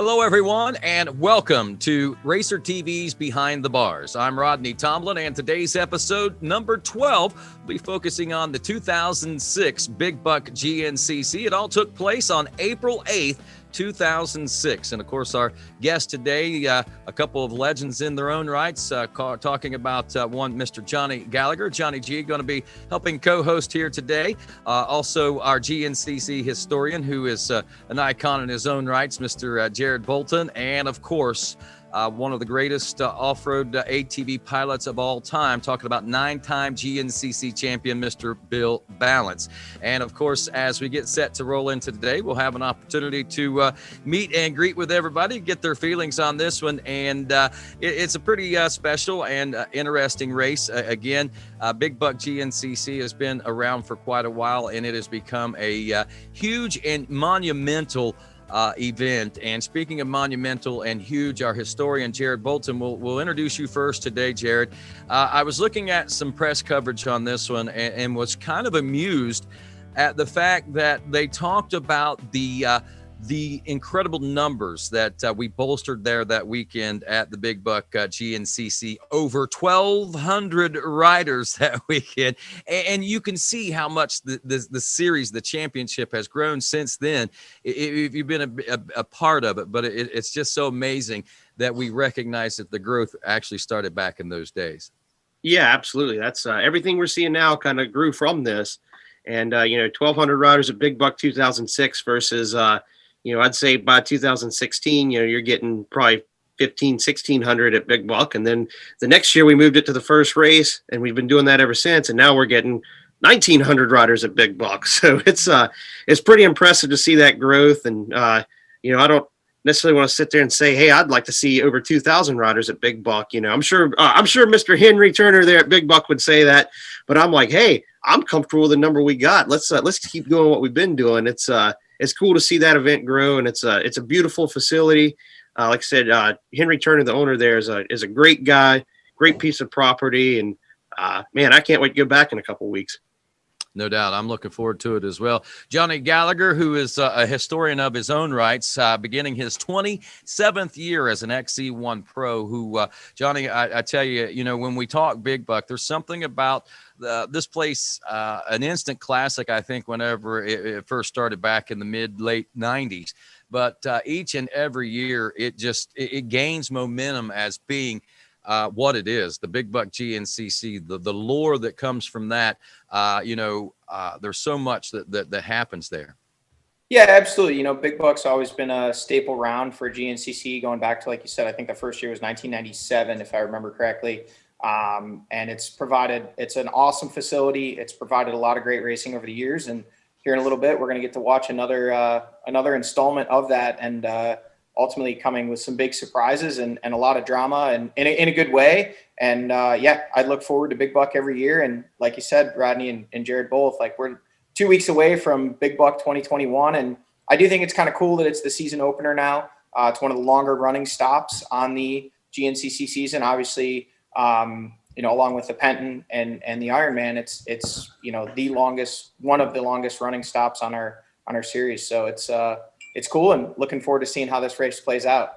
Hello, everyone, and welcome to RacerTV's Behind the Bars. I'm Rodney Tomlin, and today's episode, number 12, will be focusing on the 2006 Big Buck GNCC. It all took place on April 8th, 2006. And of course, our guest today, a couple of legends in their own rights, talking about one, Mr. Johnny Gallagher. Johnny G going to be helping co-host here today. Also, our GNCC historian, who is an icon in his own rights, Mr. Jared Bolton. And of course, one of the greatest off-road ATV pilots of all time, talking about 9-time GNCC champion, Mr. Bill Balance. And of course, as we get set to roll into today, we'll have an opportunity to meet and greet with everybody, get their feelings on this one. And it's a pretty special and interesting race. Again, Big Buck GNCC has been around for quite a while, and it has become a huge and monumental event. And speaking of monumental and huge, our historian Jared Bolton will introduce you first today, Jared. I was looking at some press coverage on this one and was kind of amused at the fact that they talked about the incredible numbers that we bolstered there that weekend at the Big Buck GNCC. Over 1,200 riders that weekend. And you can see how much the series, the championship, has grown since then, if you've been a part of it. But it's just so amazing that we recognize that the growth actually started back in those days. Yeah, absolutely. That's everything we're seeing now kind of grew from this. And, 1,200 riders at Big Buck 2006 versus, I'd say by 2016, you're getting probably 1,600 at Big Buck. And then the next year we moved it to the first race, and we've been doing that ever since. And now we're getting 1,900 riders at Big Buck. So it's pretty impressive to see that growth. And, I don't necessarily want to sit there and say, hey, I'd like to see over 2,000 riders at Big Buck. I'm sure Mr. Henry Turner there at Big Buck would say that, but I'm like, hey, I'm comfortable with the number we got. Let's keep doing what we've been doing. It's cool to see that event grow, and it's a beautiful facility. Like I said, Henry Turner, the owner there, is a great guy, great piece of property, and man, I can't wait to go back in a couple of weeks. No doubt. I'm looking forward to it as well. Johnny Gallagher, who is a historian of his own rights, beginning his 27th year as an XC1 pro, who, Johnny, I tell you, when we talk Big Buck, there's something about this place, an instant classic, I think, whenever it first started back in the late 90s. But each and every year, it gains momentum as being what it is, the Big Buck GNCC, the lore that comes from that. There's so much that happens there. Yeah, absolutely. Big Buck's always been a staple round for GNCC, going back to, like you said, I think the first year was 1997, if I remember correctly. And it's an awesome facility. It's provided a lot of great racing over the years. And here in a little bit, we're going to get to watch another installment of that, and ultimately coming with some big surprises and a lot of drama, and in a good way. And I look forward to Big Buck every year. And like you said, Rodney and Jared both, like, we're 2 weeks away from Big Buck 2021. And I do think it's kind of cool that it's the season opener now. It's one of the longer running stops on the GNCC season. Obviously, along with the Penton and the Ironman, it's one of the longest running stops on our series. So it's cool, and looking forward to seeing how this race plays out.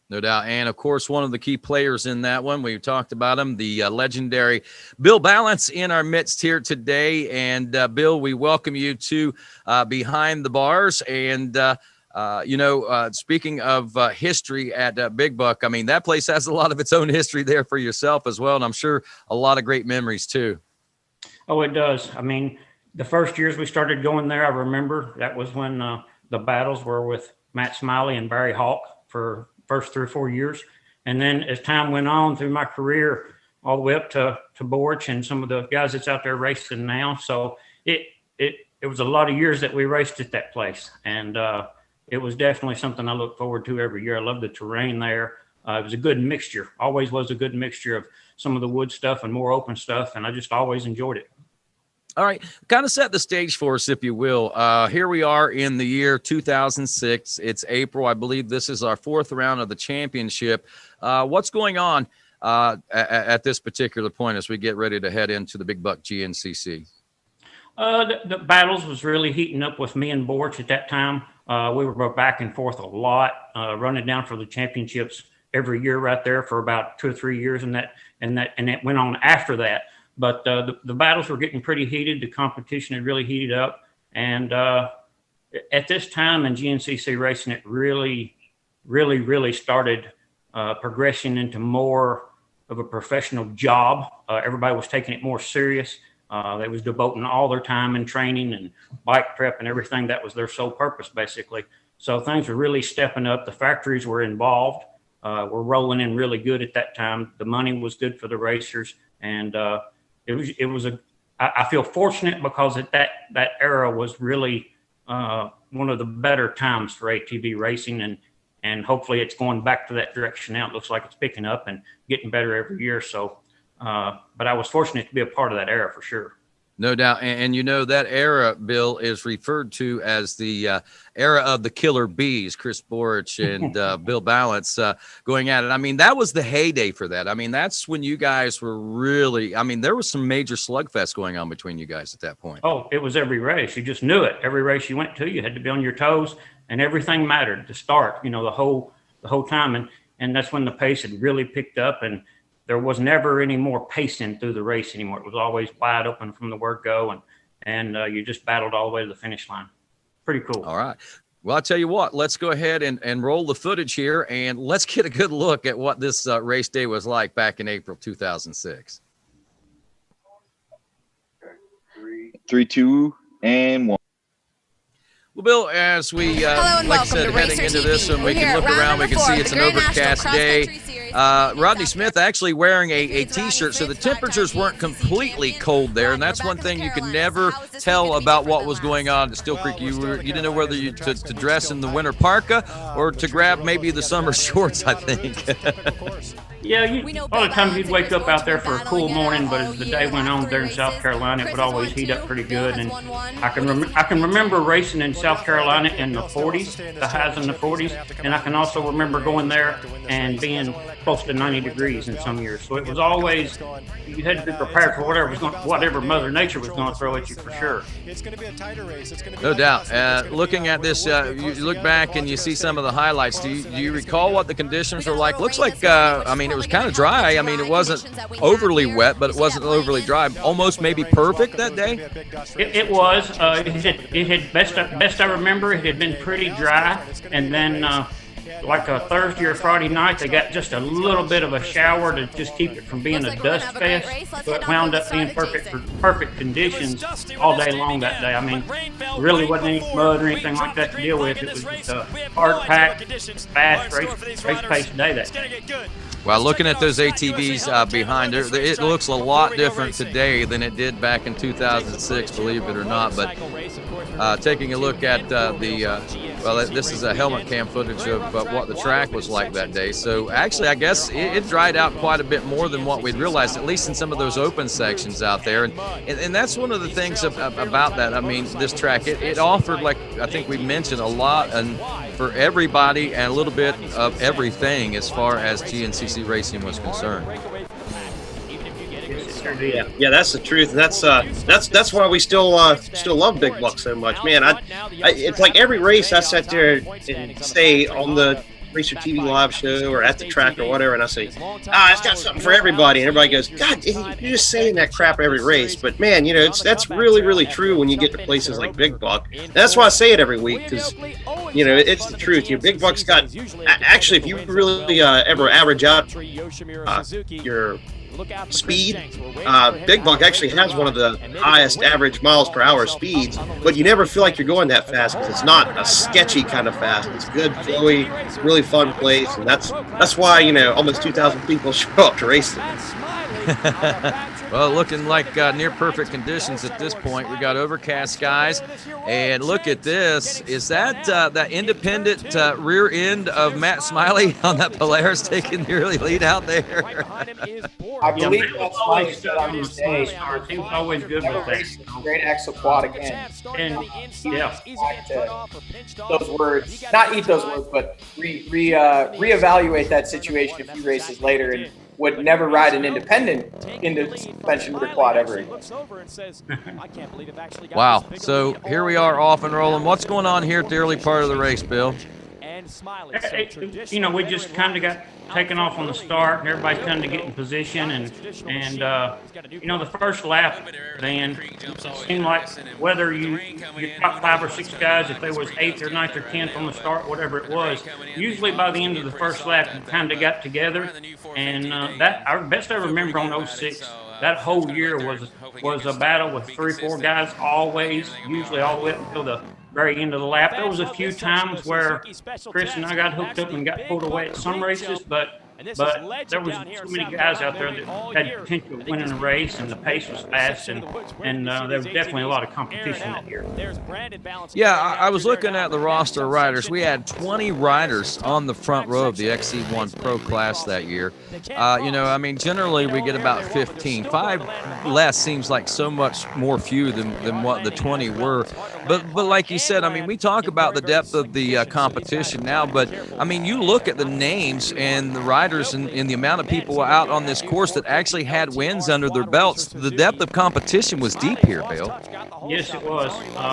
No doubt. And of course, one of the key players in that one, we talked about him, the legendary Bill Balance, in our midst here today. And Bill, we welcome you to Behind the Bars. And speaking of history at Big Buck, I mean, that place has a lot of its own history there for yourself as well. And I'm sure a lot of great memories too. Oh, it does. I mean, the first years we started going there, I remember that was when the battles were with Matt Smiley and Barry Hawk for first 3 or 4 years. And then as time went on through my career, all the way up to Borch and some of the guys that's out there racing now. So it was a lot of years that we raced at that place. And it was definitely something I look forward to every year. I love the terrain there. It was a good mixture, always was a good mixture of some of the wood stuff and more open stuff. And I just always enjoyed it. All right, kind of set the stage for us, if you will. Here we are in the year 2006. It's April. I believe this is our 4th round of the championship. What's going on at this particular point as we get ready to head into the Big Buck GNCC? The battles was really heating up with me and Borch at that time. We were back and forth a lot, running down for the championships every year right there for about 2 or 3 years, and it went on after that. But the battles were getting pretty heated. The competition had really heated up, and at this time in GNCC racing, it really started progressing into more of a professional job. Everybody was taking it more serious. They was devoting all their time in training and bike prep and everything. That was their sole purpose, basically. So things were really stepping up. The factories were involved. Were rolling in really good at that time. The money was good for the racers, and I feel fortunate because at that era was really one of the better times for ATV racing, and hopefully it's going back to that direction now. It looks like it's picking up and getting better every year. So, but I was fortunate to be a part of that era for sure. No doubt. And you know, that era, Bill, is referred to as the era of the killer bees, Chris Borich and Bill Balance going at it. I mean, that was the heyday for that. I mean, that's when you guys were really, I mean, there was some major slugfest going on between you guys at that point. Oh, it was every race. You just knew it. Every race you went to, you had to be on your toes, and everything mattered to start, you know, the whole time. And that's when the pace had really picked up, and there was never any more pacing through the race anymore. It was always wide open from the word go, and you just battled all the way to the finish line. Pretty cool. All right. Well, I'll tell you what, let's go ahead and roll the footage here, and let's get a good look at what this race day was like back in April 2006. 3, 2, and 1. Well, Bill, as we, like I said, heading into this, and we can look around, we can see it's an overcast day. Rodney Smith actually wearing a T-shirt, so the temperatures weren't completely cold there, and that's one thing you could never tell about what was going on at Still Creek. You didn't know whether to dress in the winter parka or to grab maybe the summer shorts, I think. Yeah, a lot of times you'd wake up out there for a cool morning, but as the day went on there in South Carolina, it would always heat up pretty good. And I can remember racing in South Carolina in the 40s, the highs in the 40s, and I can also remember going there and being close to 90 degrees in some years. So it was always, you had to be prepared for whatever Mother Nature was going to throw at you for sure. No doubt. Looking at this, you look back and you see some of the highlights. Do you recall what the conditions were like? Looks like, I mean, it was kind of dry. I mean, it wasn't overly wet, but it wasn't overly dry. Almost maybe perfect that day. It was. It had best I remember, it had been pretty dry, and then like a Thursday or Friday night, they got just a little bit of a shower to just keep it from being a dust fest. So it wound up being perfect conditions all day long that day. I mean, really wasn't any mud or anything like that to deal with. It was just a hard-packed, fast race-paced day that day. Well, looking at those ATVs behind it, it looks a lot different today than it did back in 2006, believe it or not. But taking a look at this is a helmet cam footage of what the track was like that day. So actually, I guess it dried out quite a bit more than what we'd realized, at least in some of those open sections out there. And that's one of the things about that. I mean, this track, it offered, like I think we mentioned, a lot and for everybody and a little bit of everything as far as GNCC racing was concerned. Yeah, that's the truth. That's why we still love Big Buck so much, man. It's like every race I sat there and say on the RacerTV live show or at the track or whatever, and I say, it's got something for everybody, and everybody goes, God, you're just saying that crap every race. But man, you know, that's really, really true when you get to places like Big Buck. And that's why I say it every week, because you know, it's the truth. Your Big Buck's got, actually, if you really ever average out your speed, Big Buck actually has one of the highest average miles per hour speeds, but you never feel like you're going that fast because it's not a sketchy kind of fast. It's good, flowy, really fun place, and that's why, you know, almost 2,000 people show up to race it. Well, looking like near perfect conditions at this point. We got overcast skies, and look at this. Is that that independent rear end of Matt Smiley on that Polaris taking the early lead out there? I believe that's Smiley on his day. He was always good with that. Great axle quad again. And yeah, those words, not eat those words, but reevaluate that situation a few races later. And would never ride an independent into suspension rear quad ever again. Wow. So here we are off and rolling. What's going on here at the early part of the race, Bill? You know, we just kind of got taken off on the start, and everybody's kind of getting position, and you know, the first lap, then it seemed like whether your top 5 or 6 guys, if they was 8th or 9th or 10th on the start, whatever it was, usually by the end of the first lap, you kind of got together, and that best I remember on 06. That whole year was a battle with 3 or 4 guys always, usually all the way up until the very end of the lap. There was a few times where Chris and I got hooked up and got pulled away at some races, but there was so many guys out there that had potential of winning a race, and the pace was fast, and there was definitely a lot of competition that year. Yeah, I was looking at the roster of riders. We had 20 riders on the front row of the XC1 Pro class that year. You know, I mean, generally we get about 15. 5 less seems like so much more few than what the 20 were. But like you said, I mean, we talk about the depth of the competition now, but I mean, you look at the names and the riders and the amount of people out on this course that actually had wins under their belts. The depth of competition was deep here, Bill. Yes, it was.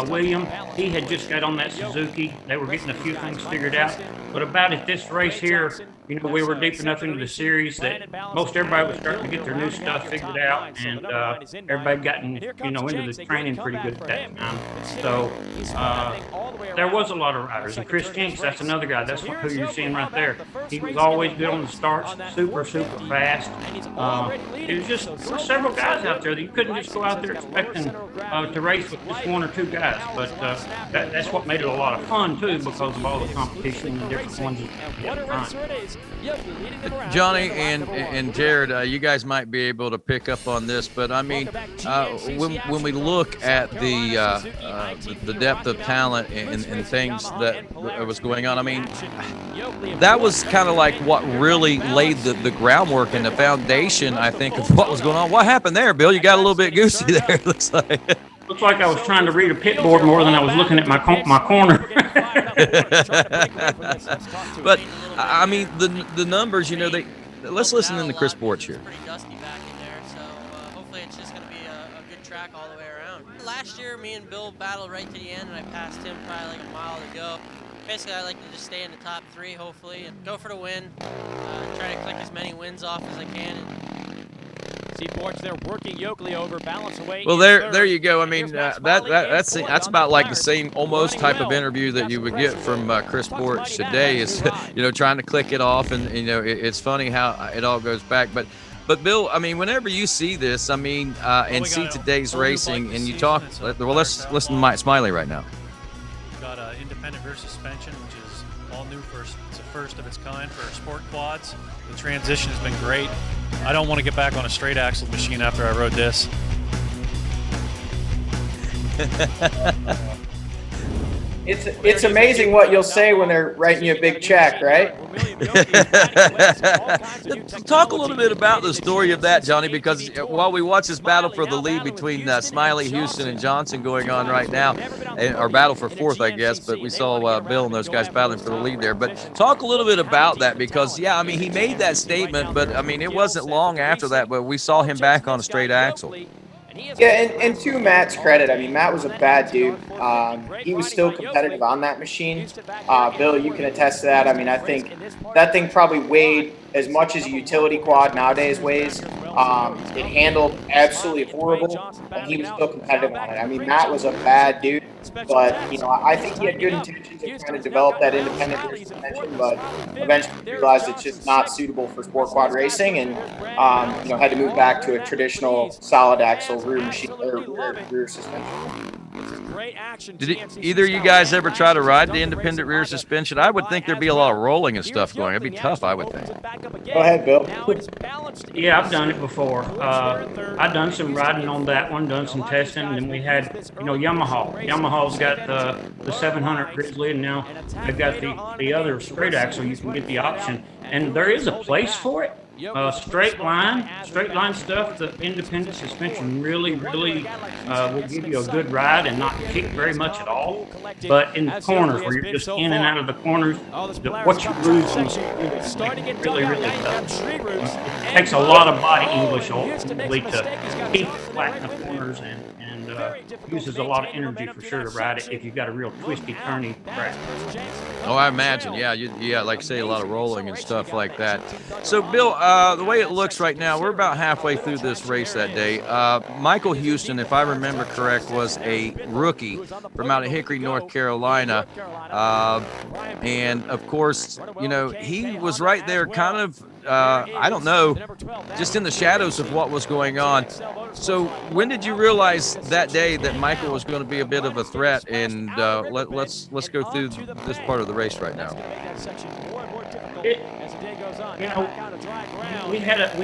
William, he had just got on that Suzuki. They were getting a few things figured out. But about at this race here, you know, we were deep enough into the series that most everybody was starting to get their new stuff figured out, and everybody gotten, you know, into the training pretty good at that time. So there was a lot of riders. And Chris Jenks, that's another guy. That's who you're seeing right there. He was always good on the starts, super fast. It was just, there were several guys out there that you couldn't just go out there expecting to race with just 1 or 2 guys. But that's what made it a lot of fun, too, because of all the competition and different ones at the time. Johnny and Jared, you guys might be able to pick up on this, but I mean, when we look at the depth of talent and things that was going on, I mean, that was kind of like what really laid the groundwork and the foundation, I think, of what was going on. What happened there, Bill? You got a little bit goosey there, it looks like. Looks like I was trying to read a pit board more than I was looking at my corner. But I mean, the numbers, you know, let's listen in to Chris Borch here. Pretty dusty back in there, so hopefully it's just going to be a good track all the way around. Last year, me and Bill battled right to the end, and I passed him probably like a mile to go. Basically, I like to just stay in the top 3, hopefully, and go for the win. Try to click as many wins off as I can. See Borch there working Yoakley over, balance away. Well, there you go. I mean, that's about like the same almost type of interview that you would get from Chris Borch today. Is you know, trying to click it off, and you know, it's funny how it all goes back. But Bill, I mean, whenever you see this, I mean, and see today's racing, and you talk. Well, let's listen to Mike Smiley right now. We've got independent rear suspension, which is all new it's a first of its kind for sport quads. The transition has been great. I don't want to get back on a straight axle machine after I rode this. It's amazing what you'll say when they're writing you a big check, right? Talk a little bit about the story of that, Johnny, because while we watch this battle for the lead between Smiley, Houston, and Johnson going on right now, or battle for 4th, I guess, but we saw Bill and those guys battling for the lead there. But talk a little bit about that, because, yeah, I mean, he made that statement, but, I mean, it wasn't long after that, but we saw him back on a straight axle. Yeah, and to Matt's credit, I mean, Matt was a bad dude. He was still competitive on that machine. Bill, you can attest to that. I mean, I think that thing probably weighed as much as a utility quad nowadays weighs. It handled absolutely horrible, and he was still competitive on it. I mean, Matt was a bad dude, but, you know, I think he had good intentions of trying to develop that independent rear suspension, but eventually realized it's just not suitable for sport quad racing, and, you know, had to move back to a traditional solid axle rear machine or rear suspension. Did either of you guys ever try to ride the independent rear suspension? I would think there'd be a lot of rolling and stuff going. It'd be tough, I would think. Go ahead, Bill. Yeah, I've done it before. I've done some riding on that one, done some testing, and we had, you know, Yamaha. Yamaha's got the 700 Grizzly, and now they've got the other straight axle. You can get the option, and there is a place for it. Straight line stuff. The independent suspension really will give you a good ride and not kick very much at all. But in the corners, where you're just in and out of the corners, what you lose is really tough. It takes a lot of body English ultimately to keep it flat in the corners and uses a lot of energy for sure to ride it if you've got a real twisty, turny track. Oh, I imagine. Yeah, like I say, a lot of rolling and stuff like that. So, Bill, the way it looks right now, we're about halfway through this race that day. Michael Houston, if I remember correct, was a rookie from out of Hickory, North Carolina. And, of course, he was right there kind of, I don't know, just in the shadows of what was going on. So when did you realize that day that Michael was going to be a bit of a threat? And let's go through this part of the race right now. We had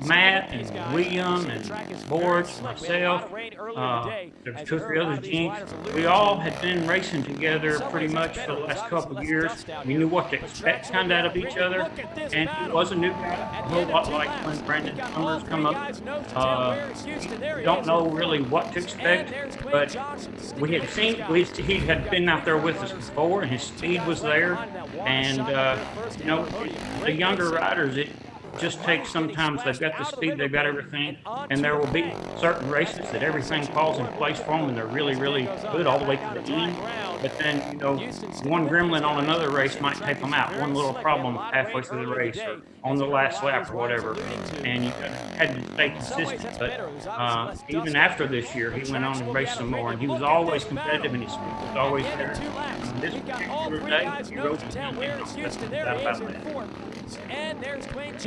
Matt and William and Boris, myself. There's 2 or 3 other teams. We all had been racing together pretty much for the last couple of years. We knew what to expect kind of out of each other. And he was a new guy, a whole lot like when Brandon Summers come up. Don't know really what to expect, but we had seen, he had been out there with us before, and his speed was there. And, the younger riders, it just takes sometimes, they've got the speed, they've got everything, and there will be certain races that everything falls in place for them, and they're really good all the way to the end. But then, one gremlin on another race might take them out, one little problem halfway through the race or on the last lap or whatever, and you had to stay consistent. But even after this year, he went on and raced some more, and he was always competitive, and his speed was always there. And this particular day, he rode the down about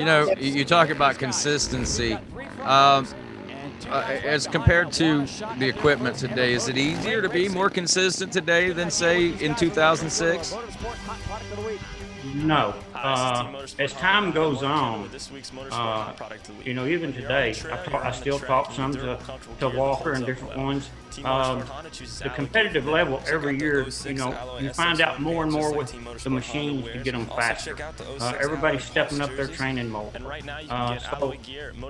that. You talk about consistency. As compared to the equipment today, is it easier to be more consistent today than, say, in 2006? No. As time goes on, even today, I still talk some to Walker and different ones. The competitive level every year, you find out more and more with the machines to get them faster. Everybody's stepping up their training more. So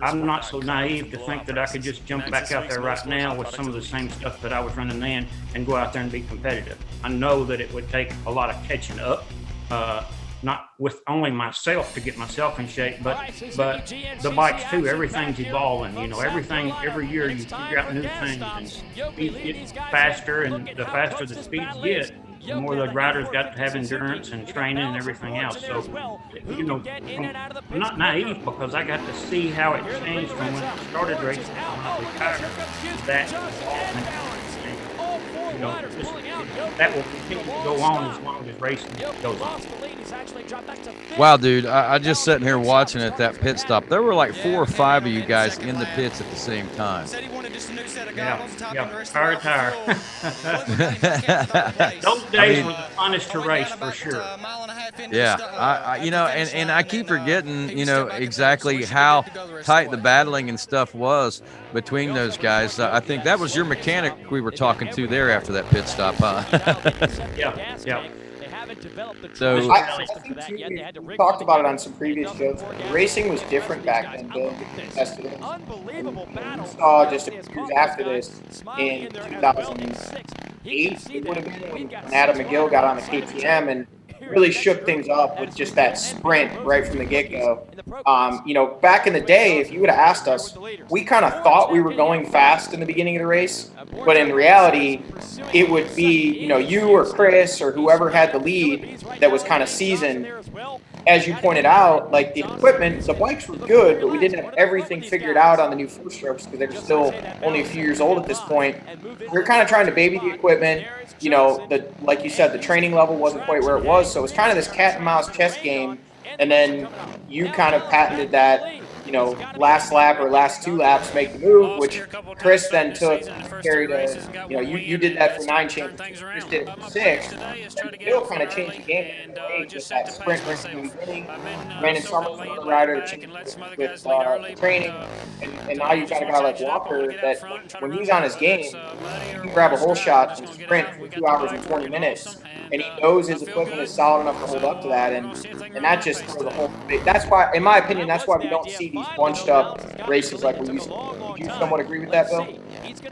I'm not so naive to think that I could just jump back out there right now with some of the same stuff that I was running then and go out there and be competitive. I know that it would take a lot of catching up. Not with only myself to get myself in shape, but the bikes too. Everything's evolving. Everything every year you figure out new things, and speeds get faster, and the faster the speeds get, the more the riders got to have endurance and training and everything else. So, I'm not naive because I got to see how it changed from when I started racing to when I retired. That will continue to go on as long as racing goes on. Wow, dude, I just sitting here watching at that pit stop. There were like 4 or 5 of you guys in the pits at the same time. Yeah, tire. Those days were the funnest to race for sure. Yeah, and I keep forgetting, exactly how tight the battling and stuff was between those guys. I think that was your mechanic we were talking to there after that pit stop, huh? Yeah. So I think we talked about it on some previous shows. Racing was different back then, Bill. We saw just a few years after this in 2008, it would have been when Adam McGill got on the KTM and really shook things up with just that sprint right from the get-go. Back in the day, if you would have asked us, we kind of thought we were going fast in the beginning of the race, but in reality, it would be, you or Chris or whoever had the lead that was kind of seasoned. As you pointed out, like the equipment, the bikes were good, but we didn't have everything figured out on the new four strokes because they were still only a few years old at this point. We were kind of trying to baby the equipment. Like you said, the training level wasn't quite where it was, so it was kind of this cat and mouse chess game. And then you kind of patented that, last lap or last 2 laps make the move, which Chris then took compare to, you did that for 9 championships, you just did it for 6, and Bill kind of changed the game with that sprint race in the beginning. Brandon Summers, another rider, changed with training, and now you've got a guy like Walker that when he's on his game, he can grab a whole shot and sprint for 2 hours and 20 minutes, and he knows his equipment is solid enough to hold up to that, and that just throws the whole thing. That's why, in my opinion, that's why we don't see these bunched up races like we used to. Do you somewhat agree with that, Bill?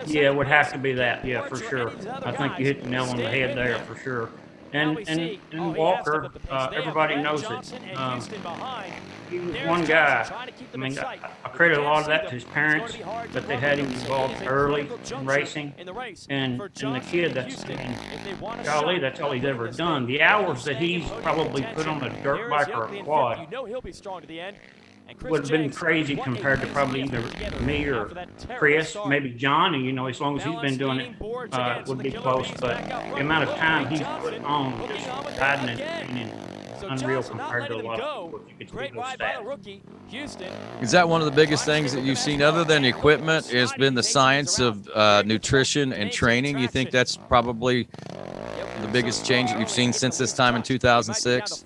Yeah, it would have to be that. Yeah, for sure. I think you hit the nail on the head there for sure. And Walker, everybody knows it. He was one guy. I mean, I credit a lot of that to his parents, but they had him involved early in racing. And the kid, golly, that's all he's ever done. The hours that he's probably put on a dirt bike or a quad would have been crazy compared to probably either me or Chris, maybe John. And, as long as he's been doing it, would be close. But the amount of time he's put on just riding and training is unreal compared to a lot of people. You could see those stats. Is that one of the biggest things that you've seen, other than equipment, has been the science of nutrition and training? You think that's probably the biggest change that you've seen since this time in 2006?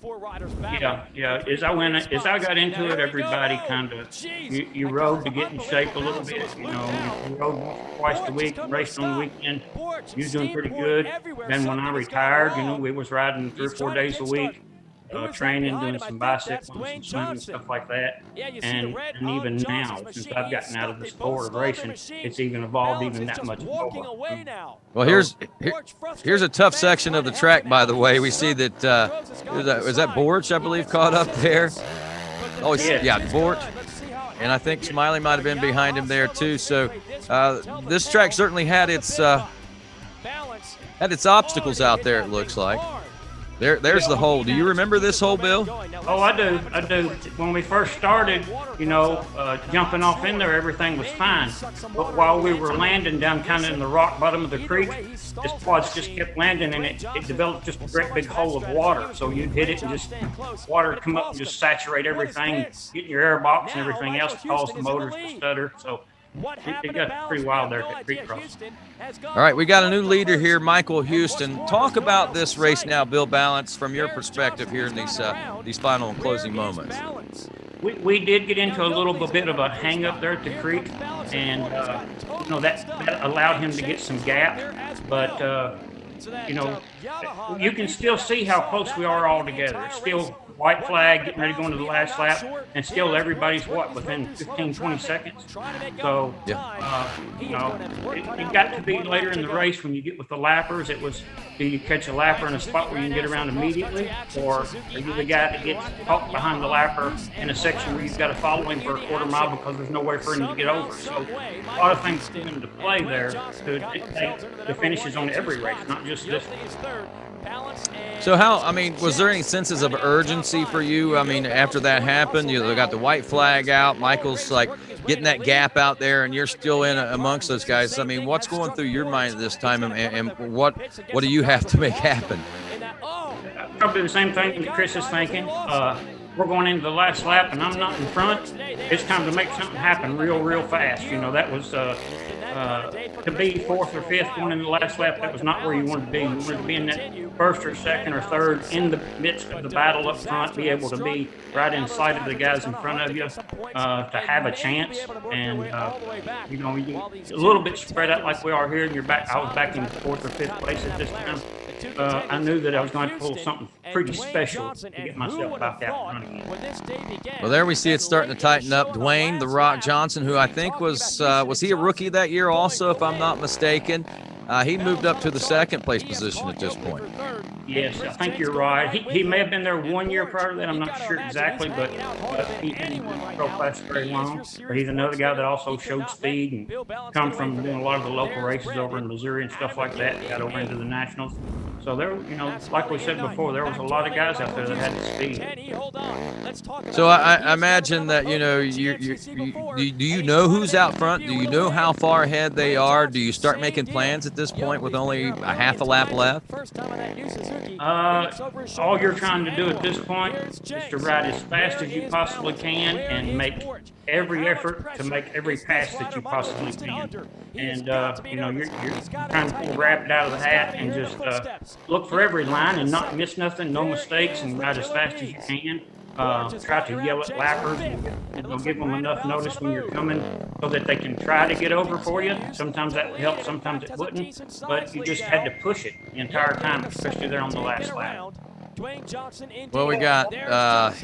Yeah. As I got into it, everybody kind of you rode to get in shape a little bit. You rode twice a week, raced on the weekend. You was doing pretty good. Then when I retired, we was riding 3 or 4 days a week. Training, doing some bicycles, some swimming, stuff like that. And even now, since I've gotten out of the sport of racing, it's even evolved even that much more. Well, here's a tough section of the track, by the way. We see that, is that Borch, I believe, caught up there? Oh, yeah, Borch. And I think Smiley might have been behind him there, too. So this track certainly had its obstacles out there, it looks like. There's the hole. Do you remember this hole, Bill? Oh, I do. When we first started, jumping off in there, everything was fine. But while we were landing down kind of in the rock bottom of the creek, this quads just kept landing, and it developed just a great big hole of water. So you'd hit it, and just water would come up and just saturate everything, get your air box and everything else, cause the motors to stutter. So it got pretty wild there at Creek Cross. All right, we got a new leader here, Michael Houston. Talk about this race now, Bill Balance, from your perspective here in these final and closing moments. We did get into a little bit of a hang up there at the creek, and that allowed him to get some gap. But you can still see how close we are all together. It's still white flag, getting ready to go into the last lap, and still everybody's within 15, 20 seconds. So, it got to be later in the race when you get with the lappers. It was, do you catch a lapper in a spot where you can get around immediately, or are you the guy that gets caught behind the lapper in a section where you've got to follow him for a quarter mile because there's nowhere for him to get over? So a lot of things come into play there to dictate the finishes on every race, not just this one. So was there any senses of urgency for you? After that happened, you got the white flag out, Michael's like getting that gap out there, and you're still in amongst those guys. What's going through your mind at this time, and what do you have to make happen? Probably the same thing that Chris is thinking. We're going into the last lap, and I'm not in front. It's time to make something happen real fast. That was to be fourth or fifth going in the last lap. That was not where you wanted to be. You wanted to be in that first or second or third in the midst of the battle up front, be able to be right in sight of the guys in front of you, to have a chance. And a little bit spread out like we are here, and I was back in fourth or fifth place at this time. I knew that I was going to pull something pretty special to get myself back out and running again. Well, there we see it starting to tighten up. Dwayne "The Rock" Johnson, who I think was he a rookie that year also, if I'm not mistaken? He moved up to the second place position at this point. Yes, I think you're right. He may have been there 1 year prior to that. I'm not sure exactly, but he didn't pro class very long. But he's another guy that also showed speed and come from doing a lot of the local races over in Missouri and stuff like that. Got over into the nationals. So there, like we said before, there was a lot of guys out there that had the speed. So I imagine that do you know who's out front? Do you know how far ahead they are? Do you start making plans at this point with only a half a lap left? All you're trying to do at this point is to ride as fast as you possibly can and make every effort to make every pass that you possibly can. And, you're trying to pull a rabbit out of the hat and just look for every line and not miss nothing, no mistakes, and ride as fast as you can. Try to yell at lappers and give them enough notice when you're coming so that they can try to get over for you. Sometimes that would help, sometimes it wouldn't, but you just had to push it the entire time, especially there on the last lap. Well, we got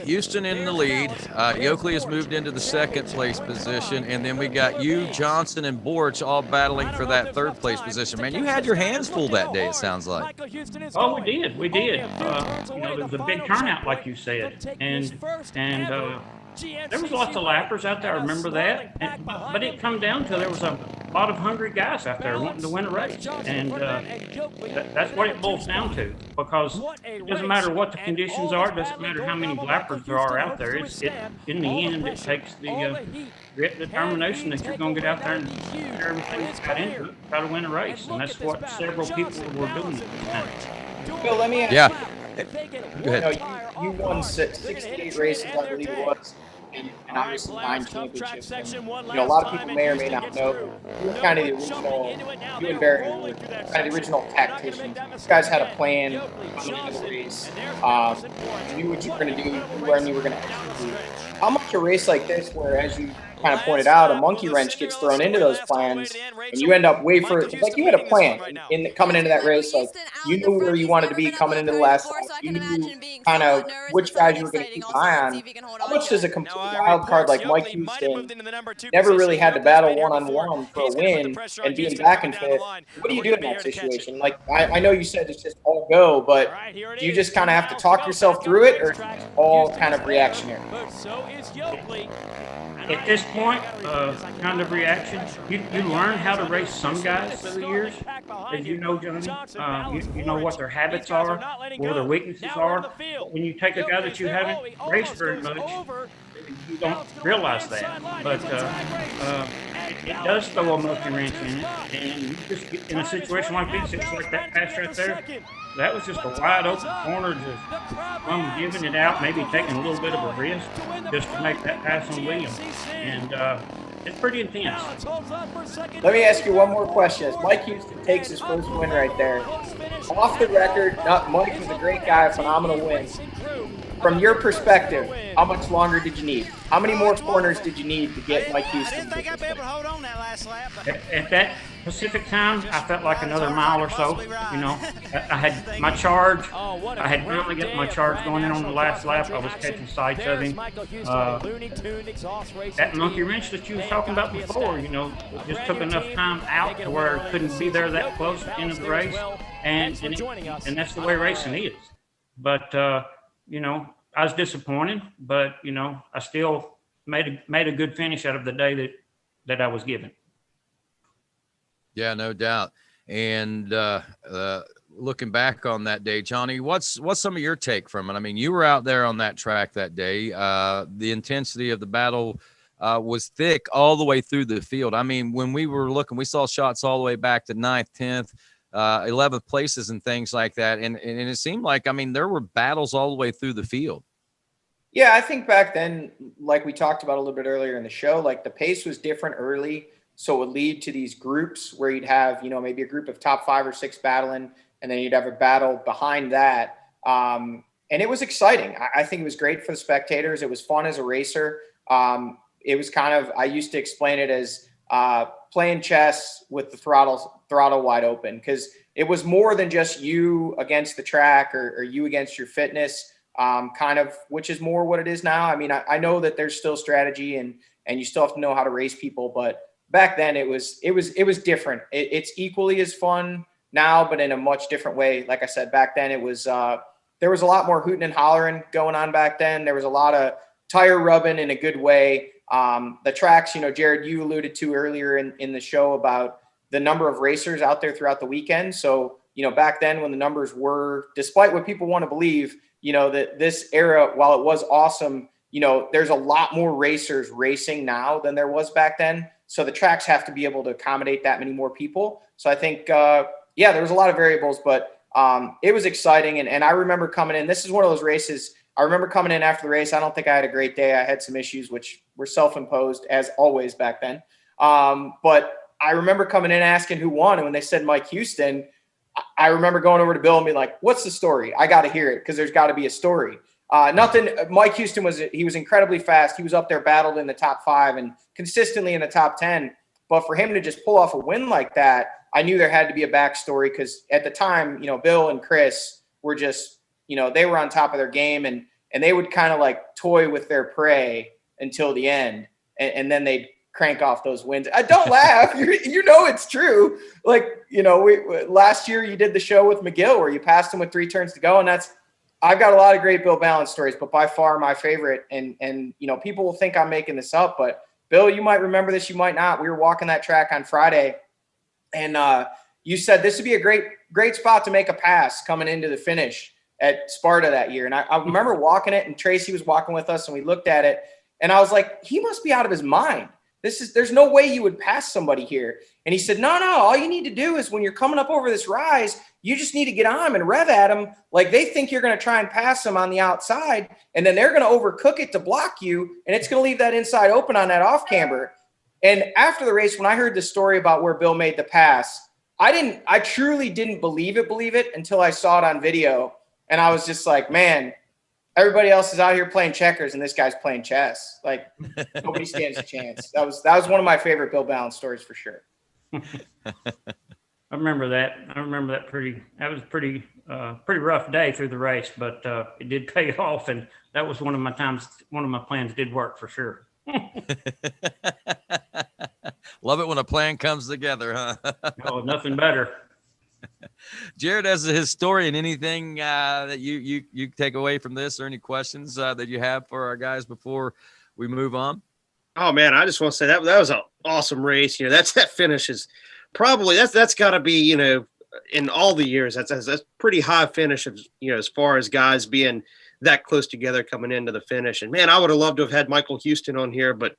Houston in the lead. Yoakley has moved into the second place position. And then we got you, Johnson, and Borch all battling for that third place position. Man, you had your hands full that day, it sounds like. Oh, we did. We did. There was a big turnout, like you said. And there was lots of lappers out there. I remember that. But it come down to there was a lot of hungry guys out there wanting to win a race. And that's what it boils down to. Because it doesn't matter what the conditions are. It doesn't matter how many lappers there are out there. In the end, it takes the grit determination that you're going to get out there and do everything that's got into it, try to win a race. And that's what several people were doing at the time. Bill, let me ask Yeah. Go ahead. You won 68 races, I believe it was, and obviously 9 championships. And, a lot of people may or may not know, you were kind of the original, you and Barry were kind of the original tacticians. You guys had a plan going into the race, knew what you were going to do, when you were going to execute. How much a race like this, where, as you kind of pointed out, a monkey wrench gets thrown into those plans, and you end up way further. Like, you had a plan coming into that race. Like, you knew where you wanted to be coming into the last lap. You knew kind of which guys you were going to keep an eye on. How much does a complete wild card like Mike Houston never really had to battle one-on-one for a win and being back in fifth? What do you do in that situation? Like, I know you said it's just all go, but do you just kind of have to talk yourself through it, or all kind of reactionary? At this point, kind of reaction, you learn how to race some guys through the years, as you know, Johnny. You know what their habits are, where their weaknesses are. When you take a guy that you haven't raced very much, you don't realize that. But it does throw a monkey wrench in it, and you just get in a situation like this, it's like that pass right there. That was just a wide open corner, just giving it out, maybe taking a little bit of a risk just to make that pass on Williams. And it's pretty intense. Let me ask you one more question. As Mike Houston takes his first win right there, off the record, Mike was a great guy, phenomenal win. From your perspective, how much longer did you need? How many more corners did you need to get Mike Houston? I didn't think I'd be able to hold on that last lap. At that Pacific time, I felt like another mile or so. I had my charge. I had really got my charge going in on the last lap. I was catching sights of him. That monkey wrench that you was talking about before, just took enough time out to where it couldn't be there that close at the end of the race. And that's the way racing is. But, I was disappointed, but, I still made a good finish out of the day that I was given. Yeah, no doubt. And looking back on that day, Johnny, what's some of your take from it? I mean, you were out there on that track that day. The intensity of the battle was thick all the way through the field. I mean, when we were looking, we saw shots all the way back to 9th, 10th, 11th places and things like that. And it seemed like, there were battles all the way through the field. Yeah, I think back then, like we talked about a little bit earlier in the show, like the pace was different early. So it would lead to these groups where you'd have, maybe a group of top 5 or 6 battling, and then you'd have a battle behind that. And it was exciting. I think it was great for the spectators. It was fun as a racer. It was kind of, I used to explain it as playing chess with the throttle wide open, because it was more than just you against the track or you against your fitness, kind of, which is more what it is now. I know that there's still strategy and you still have to know how to race people, but back then it was different. It's equally as fun now, but in a much different way. Like I said, back then it was, there was a lot more hooting and hollering going on back then. There was a lot of tire rubbing in a good way. The tracks, Jared, you alluded to earlier in the show about the number of racers out there throughout the weekend. So, back then when the numbers were, despite what people want to believe, that this era, while it was awesome, there's a lot more racers racing now than there was back then. So the tracks have to be able to accommodate that many more people. So I think, there was a lot of variables, but it was exciting. And I remember coming in, this is one of those races, I remember coming in after the race. I don't think I had a great day. I had some issues, which were self-imposed as always back then. But I remember coming in asking who won. And when they said Mike Houston, I remember going over to Bill and being like, what's the story? I got to hear it because there's got to be a story. Nothing. Mike Houston he was incredibly fast. He was up there, battled in the top 5 and consistently in the top 10. But for him to just pull off a win like that, I knew there had to be a backstory because at the time, Bill and Chris were just, they were on top of their game and they would kind of like toy with their prey until the end. And then they'd crank off those wins. Don't laugh. It's true. Like, last year you did the show with McGill where you passed him with 3 turns to go. And I've got a lot of great Bill Balance stories, but by far my favorite. And people will think I'm making this up, but Bill, you might remember this, you might not. We were walking that track on Friday and you said this would be a great spot to make a pass coming into the finish at Sparta that year. And I remember walking it and Tracy was walking with us and we looked at it and I was like, he must be out of his mind. There's no way you would pass somebody here. And he said, no, all you need to do is when you're coming up over this rise, you just need to get on them and rev at them. Like they think you're going to try and pass them on the outside and then they're going to overcook it to block you. And it's going to leave that inside open on that off camber. And after the race, when I heard the story about where Bill made the pass, I truly didn't believe it until I saw it on video. And I was just like, man, everybody else is out here playing checkers and this guy's playing chess. Like nobody stands a chance. That was one of my favorite Bill Balance stories for sure. I remember that. That was pretty rough day through the race, but it did pay off. And that was one of my plans did work for sure. Love it when a plan comes together, huh? Oh, nothing better. Jared, as a historian, anything that you take away from this or any questions that you have for our guys before we move on? Oh man, I just want to say that was an awesome race. That finish is probably that's got to be in all the years that's pretty high finish of as far as guys being that close together coming into the finish. And man, I would have loved to have had Michael Houston on here, but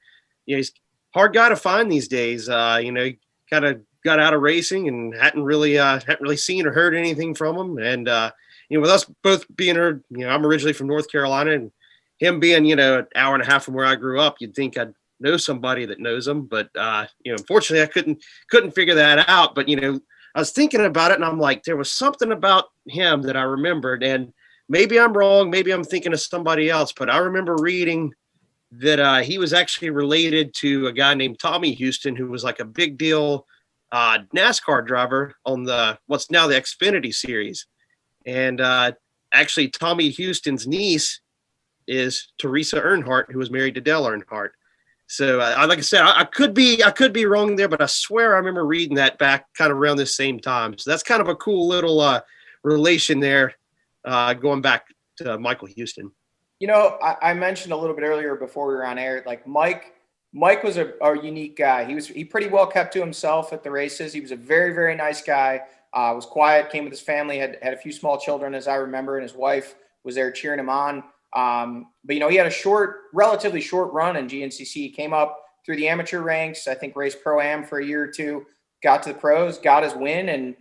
he's a hard guy to find these days. He kind of got out of racing and hadn't really seen or heard anything from him. And with us both being I'm originally from North Carolina, and him being an hour and a half from where I grew up, you'd think I'd know somebody that knows him, but unfortunately I couldn't figure that out. But I was thinking about it and I'm like, there was something about him that I remembered, and maybe I'm wrong, maybe I'm thinking of somebody else, but I remember reading that he was actually related to a guy named Tommy Houston, who was like a big deal NASCAR driver on what's now the Xfinity series. And actually Tommy Houston's niece is Teresa Earnhardt, who was married to Dale Earnhardt. So like I said, I could be wrong there, but I swear I remember reading that back kind of around this same time. So that's kind of a cool little relation there, going back to Michael Houston. I mentioned a little bit earlier before we were on air, like Mike was a unique guy. He pretty well kept to himself at the races. He was a very, very nice guy. Was quiet, came with his family, had a few small children, as I remember, and his wife was there cheering him on. But he had a relatively short run in GNCC. He came up through the amateur ranks, I think raced Pro-Am for a year or two, got to the pros, got his win, and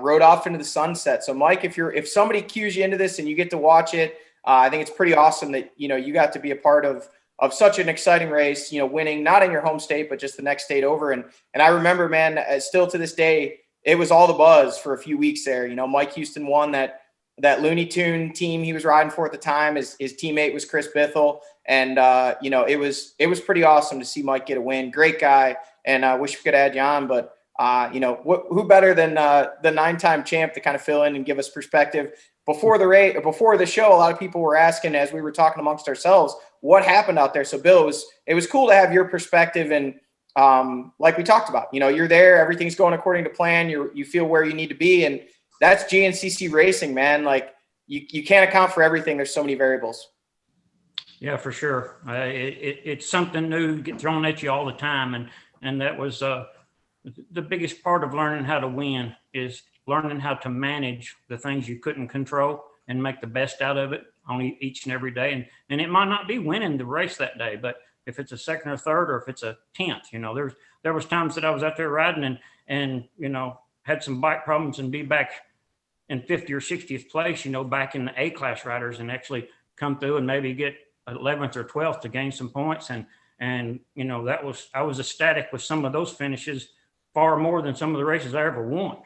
rode off into the sunset. So Mike, if somebody cues you into this and you get to watch it, I think it's pretty awesome that, you got to be a part of such an exciting race, winning not in your home state, but just the next state over. And I remember, man, still to this day, it was all the buzz for a few weeks there. Mike Houston won that Looney Tune team he was riding for at the time. His teammate was Chris Bithell. And, it was pretty awesome to see Mike get a win. Great guy. And I wish we could add you on, but who better than the 9-time champ to kind of fill in and give us perspective. Before the show, a lot of people were asking, as we were talking amongst ourselves, what happened out there. So Bill, it was cool to have your perspective. And like we talked about, you're there, everything's going according to plan. You feel where you need to be. And that's GNCC racing, man. Like you can't account for everything. There's so many variables. Yeah, for sure. It's something new get thrown at you all the time. And that was the biggest part of learning how to win is learning how to manage the things you couldn't control and make the best out of it on each and every day. And it might not be winning the race that day, but if it's a second or third, or if it's a 10th, there was times that I was out there riding and had some bike problems and be back in 50th or 60th place, back in the A-class riders and actually come through and maybe get 11th or 12th to gain some points. And you know, I was ecstatic with some of those finishes, far more than some of the races I ever won.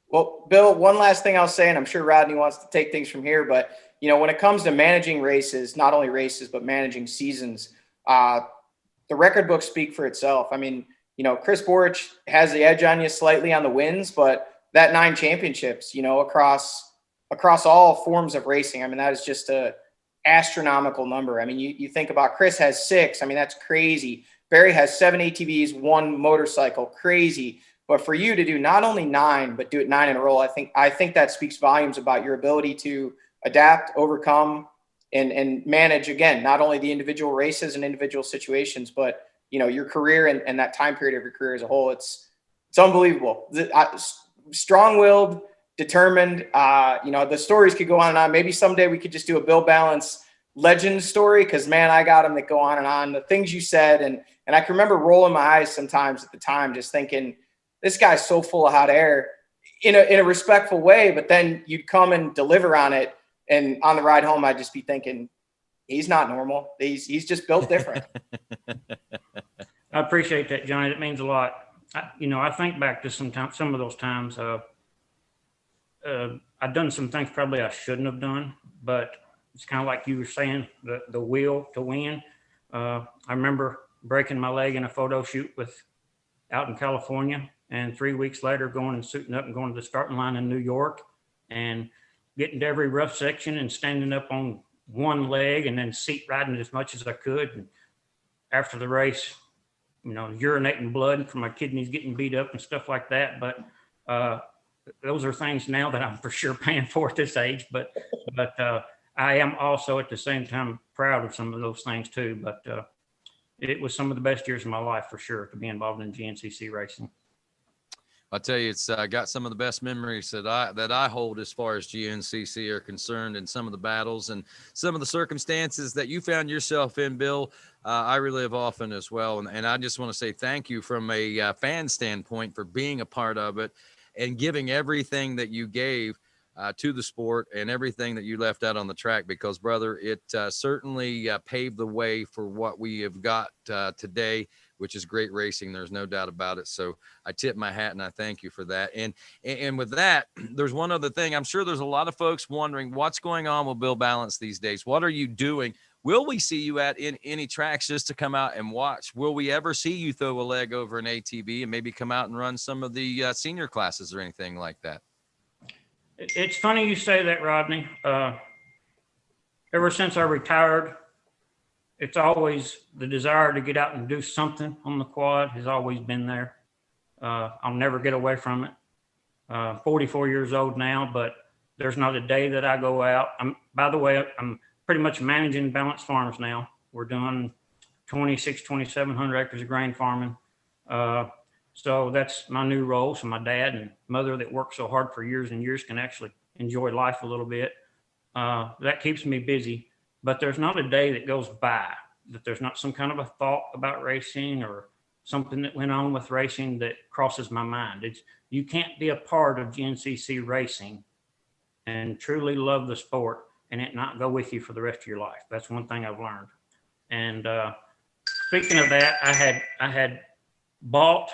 Well, Bill, one last thing I'll say, and I'm sure Rodney wants to take things from here, but you know, when it comes to managing races, not only races, but managing seasons, the record books speak for itself. I mean, you know, Chris Borich has the edge on you slightly on the wins, but that 9 championships, you know, across all forms of racing, I mean, that is just a astronomical number. I mean, you think about Chris has 6. I mean, that's crazy. Barry has 7 ATVs, 1 motorcycle, crazy. But for you to do not only 9, but do it 9 in a row, I think that speaks volumes about your ability to adapt, overcome, and manage, again, not only the individual races and individual situations, but, you know, your career and that time period of your career as a whole. It's unbelievable. Strong-willed, determined. You know, the stories could go on and on. Maybe someday we could just do a Bill Balance legend story, because, man, I got them that go on and on. The things you said, and I can remember rolling my eyes sometimes at the time, just thinking, this guy's so full of hot air in a respectful way, but then you'd come and deliver on it. And on the ride home, I'd just be thinking, he's not normal. He's just built different. I appreciate that, Johnny. That means a lot. You know, I think back to some of those times. I've done some things probably I shouldn't have done, but it's kind of like you were saying, the will to win. I remember breaking my leg in a photo shoot out in California, and 3 weeks later going and suiting up and going to the starting line in New York and getting to every rough section and standing up on one leg and then seat riding as much as I could. And after the race, you know, urinating blood from my kidneys getting beat up and stuff like that. But those are things now that I'm for sure paying for at this age. But I am also at the same time proud of some of those things too. But it was some of the best years of my life for sure to be involved in GNCC racing. I'll tell you, it's got some of the best memories that I hold as far as GNCC are concerned, and some of the battles and some of the circumstances that you found yourself in, Bill. I relive often as well. And I just want to say thank you from a fan standpoint for being a part of it and giving everything that you gave to the sport and everything that you left out on the track, because, brother, it certainly paved the way for what we have got today, which is great racing. There's no doubt about it. So I tip my hat and I thank you for that. And with that, there's one other thing. I'm sure there's a lot of folks wondering what's going on with Bill Balance these days. What are you doing? Will we see you in any tracks just to come out and watch? Will we ever see you throw a leg over an ATV and maybe come out and run some of the senior classes or anything like that? It's funny you say that, Rodney. Ever since I retired, it's always the desire to get out and do something on the quad has always been there. I'll never get away from it. 44 years old now, but there's not a day that I go out. By the way, I'm pretty much managing Balance Farms now. We're doing 2,700 acres of grain farming. So that's my new role. So my dad and mother that worked so hard for years and years can actually enjoy life a little bit. That keeps me busy. But there's not a day that goes by that there's not some kind of a thought about racing or something that went on with racing that crosses my mind. You can't be a part of GNCC racing and truly love the sport and it not go with you for the rest of your life. That's one thing I've learned. And speaking of that, I had bought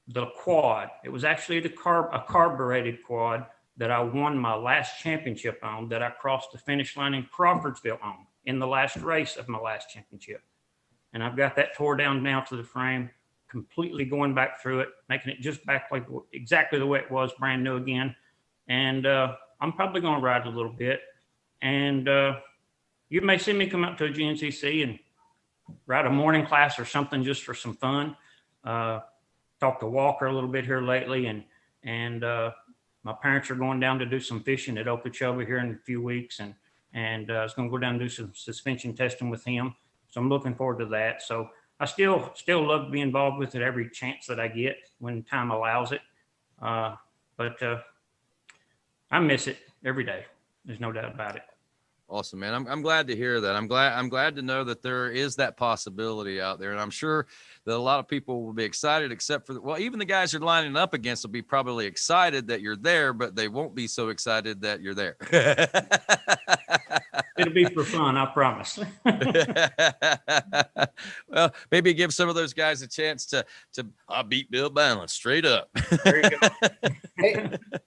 the quad. It was actually a carbureted quad that I won my last championship on, that I crossed the finish line in Crawfordsville on in the last race of my last championship. And I've got that tore down now to the frame, completely going back through it, making it just back like exactly the way it was, brand new again. And I'm probably going to ride a little bit. And you may see me come up to a GNCC and ride a morning class or something just for some fun. Talked to Walker a little bit here lately, and my parents are going down to do some fishing at Okeechobee here in a few weeks, and I was going to go down and do some suspension testing with him. So I'm looking forward to that. So I still love to be involved with it every chance that I get when time allows it. But I miss it every day. There's no doubt about it. Awesome, man. I'm glad to hear that. I'm glad to know that there is that possibility out there. And I'm sure that a lot of people will be excited, except for, well, even the guys you're lining up against will be probably excited that you're there, but they won't be so excited that you're there. It'll be for fun, I promise. Well, maybe give some of those guys a chance to I beat Bill Balance straight up. There you go.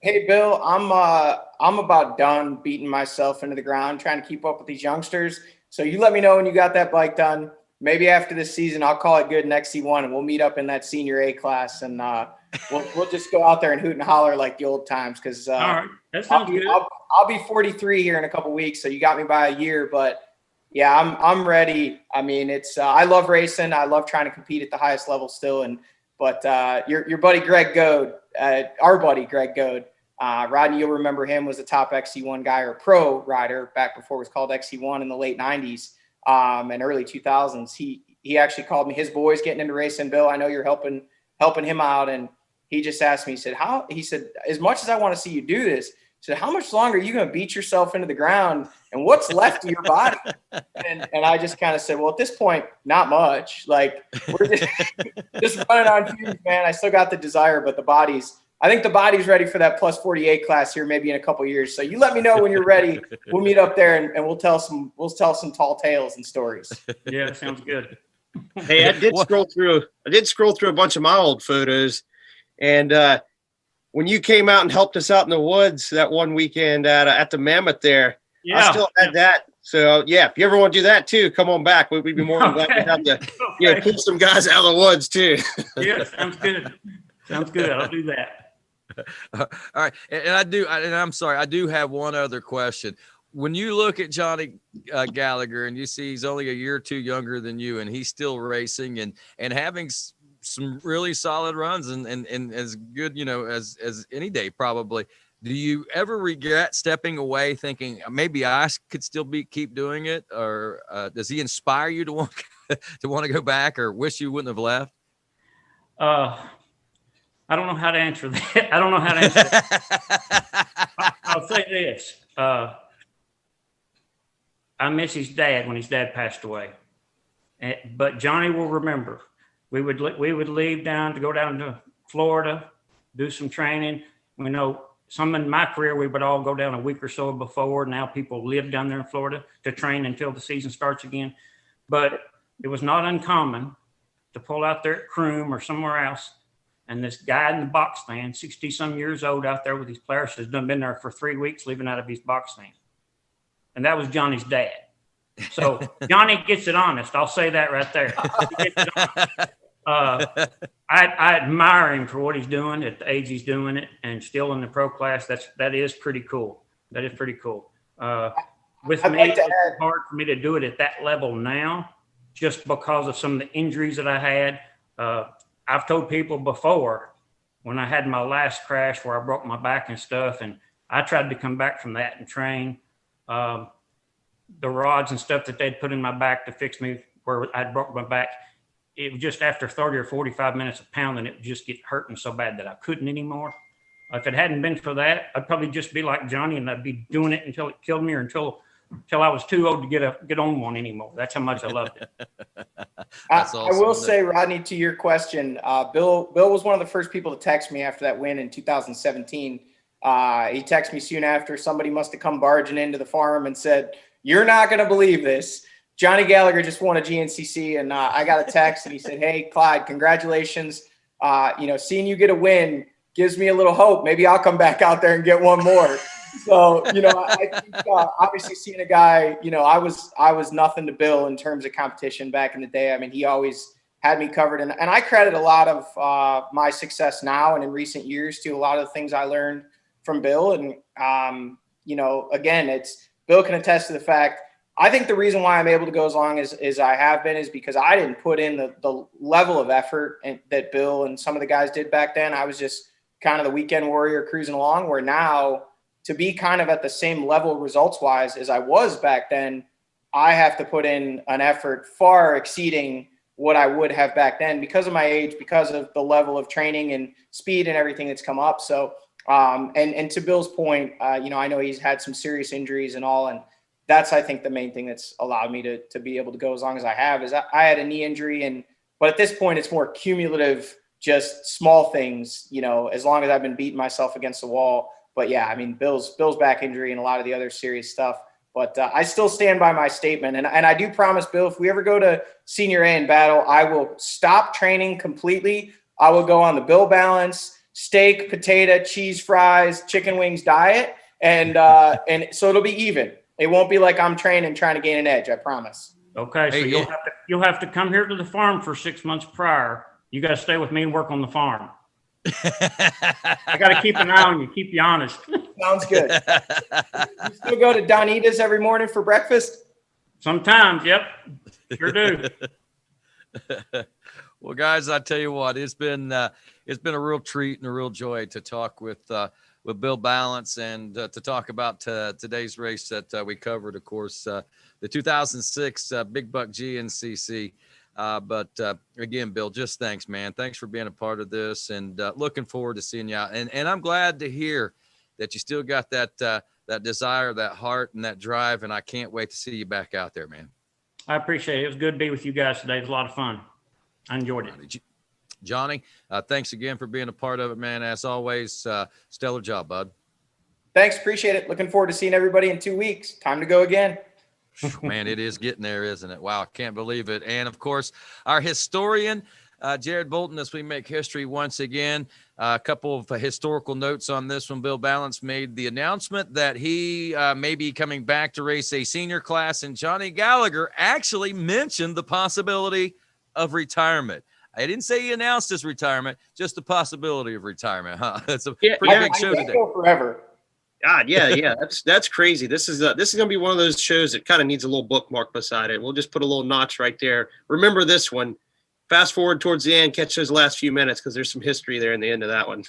Hey, Bill, I'm about done beating myself into the ground trying to keep up with these youngsters. So you let me know when you got that bike done. Maybe after this season, I'll call it good in XC1, and we'll meet up in that senior A class, and we'll just go out there and hoot and holler like the old times. Because All right, that sounds good. I'll be 43 here in a couple weeks, so you got me by a year. But yeah, I'm ready. I mean, it's I love racing. I love trying to compete at the highest level still. But your buddy Greg Goad, our buddy Greg Goad, Rodney, you'll remember him, was a top XC1 guy or pro rider back before it was called XC1 in the late 90s and early 2000s. He actually called me. His boy's getting into racing. Bill, I know you're helping him out, and he just asked me. He said, as much as I want to see you do this, he said, how much longer are you going to beat yourself into the ground, and what's left of your body? And I just kind of said, well, at this point, not much. Like, we're just running on fumes, man. I still got the desire, but I think the body's ready for that plus 48 class here, maybe in a couple of years. So you let me know when you're ready. We'll meet up there and we'll tell some tall tales and stories. Yeah, sounds good. Hey, I did scroll through a bunch of my old photos, and when you came out and helped us out in the woods that one weekend at the Mammoth there, Yeah. I still had that. So yeah, if you ever want to do that too, come on back. We'd be more than glad to have to pull some guys out of the woods too. Yeah, sounds good. Sounds good. I'll do that. All right. And I'm sorry, I do have one other question. When you look at Johnny Gallagher and you see he's only a year or two younger than you, and he's still racing and having some really solid runs and as good, as any day probably, do you ever regret stepping away thinking maybe I could still keep doing it? Or does he inspire you to want to go back, or wish you wouldn't have left? I don't know how to answer that. I don't know how to answer that. I'll say this. I miss his dad when his dad passed away. But Johnny will remember. We would leave to go down to Florida, do some training. We know some in my career, we would all go down a week or so before. Now people live down there in Florida to train until the season starts again. But it was not uncommon to pull out there at Croom or somewhere else, and this guy in the box stand, 60-some years old, out there with his players, has been there for 3 weeks, leaving out of his box stand. And that was Johnny's dad. So Johnny gets it honest. I'll say that right there. He gets it honest. I admire him for what he's doing at the age he's doing it, and still in the pro class. That is pretty cool. That is pretty cool. With me, it's hard for me to do it at that level now, just because of some of the injuries that I had. I've told people before, when I had my last crash where I broke my back and stuff, and I tried to come back from that and train, the rods and stuff that they'd put in my back to fix me where I'd broke my back, it was just after 30 or 45 minutes of pounding, it would just get hurting so bad that I couldn't anymore. If it hadn't been for that, I'd probably just be like Johnny, and I'd be doing it until it killed me, or until I was too old to get on one anymore. That's how much I loved it. Awesome. I will say, Rodney, to your question, Bill was one of the first people to text me after that win in 2017. He texted me soon after. Somebody must have come barging into the farm and said, "You're not going to believe this. Johnny Gallagher just won a GNCC." And I got a text, and he said, "Hey, Clyde, congratulations. Seeing you get a win gives me a little hope. Maybe I'll come back out there and get one more." So, I think obviously seeing a guy, I was nothing to Bill in terms of competition back in the day. I mean, he always had me covered. And I credit a lot of my success now and in recent years to a lot of the things I learned from Bill. And, again, Bill can attest to the fact, I think the reason why I'm able to go as long as I have been is because I didn't put in the level of effort that Bill and some of the guys did back then. I was just kind of the weekend warrior cruising along, where now, to be kind of at the same level results wise as I was back then, I have to put in an effort far exceeding what I would have back then because of my age, because of the level of training and speed and everything that's come up. So, and to Bill's point, I know he's had some serious injuries and all, and that's, I think, the main thing that's allowed me to be able to go as long as I have is I had a knee injury, but at this point it's more cumulative, just small things, as long as I've been beating myself against the wall. But yeah, I mean, Bill's back injury and a lot of the other serious stuff But I still stand by my statement. And I do promise, Bill, if we ever go to Senior A in battle, I will stop training completely. I will go on the Bill Balance, steak, potato, cheese fries, chicken wings diet. And so it'll be even. It won't be like I'm training, trying to gain an edge. I promise. Okay, so Hey, you'll have to come here to the farm for 6 months prior. You got to stay with me and work on the farm. I got to keep an eye on you, keep you honest. Sounds good. You still go to Donita's every morning for breakfast? Sometimes, yep, sure do. Well, guys, I tell you what, it's been a real treat and a real joy to talk with Bill Balance and to talk about today's race that we covered, of course, the 2006 Big Buck GNCC. But again, Bill, just thanks, man. Thanks for being a part of this, and looking forward to seeing you out. And I'm glad to hear that you still got that desire, that heart, and that drive. And I can't wait to see you back out there, man. I appreciate it. It was good to be with you guys today. It was a lot of fun. I enjoyed it. Johnny, thanks again for being a part of it, man. As always, stellar job, bud. Thanks. Appreciate it. Looking forward to seeing everybody in 2 weeks. Time to go again. Man, it is getting there, isn't it? Wow, I can't believe it. And of course, our historian, Jared Bolton, as we make history once again. A couple of historical notes on this one. Bill Balance made the announcement that he may be coming back to race a senior class, and Johnny Gallagher actually mentioned the possibility of retirement. I didn't say he announced his retirement, just the possibility of retirement, huh? It's a pretty big show today. Go forever. God, yeah. That's crazy. This is gonna be one of those shows that kind of needs a little bookmark beside it. We'll just put a little notch right there. Remember this one. Fast forward towards the end, catch those last few minutes because there's some history there in the end of that one.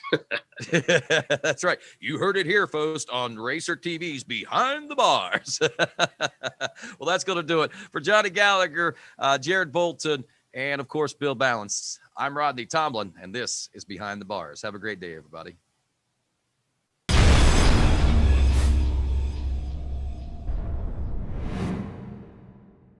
That's right. You heard it here, folks, on Racer TV's Behind the Bars. Well, that's going to do it for Johnny Gallagher, Jared Bolton, and of course, Bill Balance. I'm Rodney Tomlin, and this is Behind the Bars. Have a great day, everybody.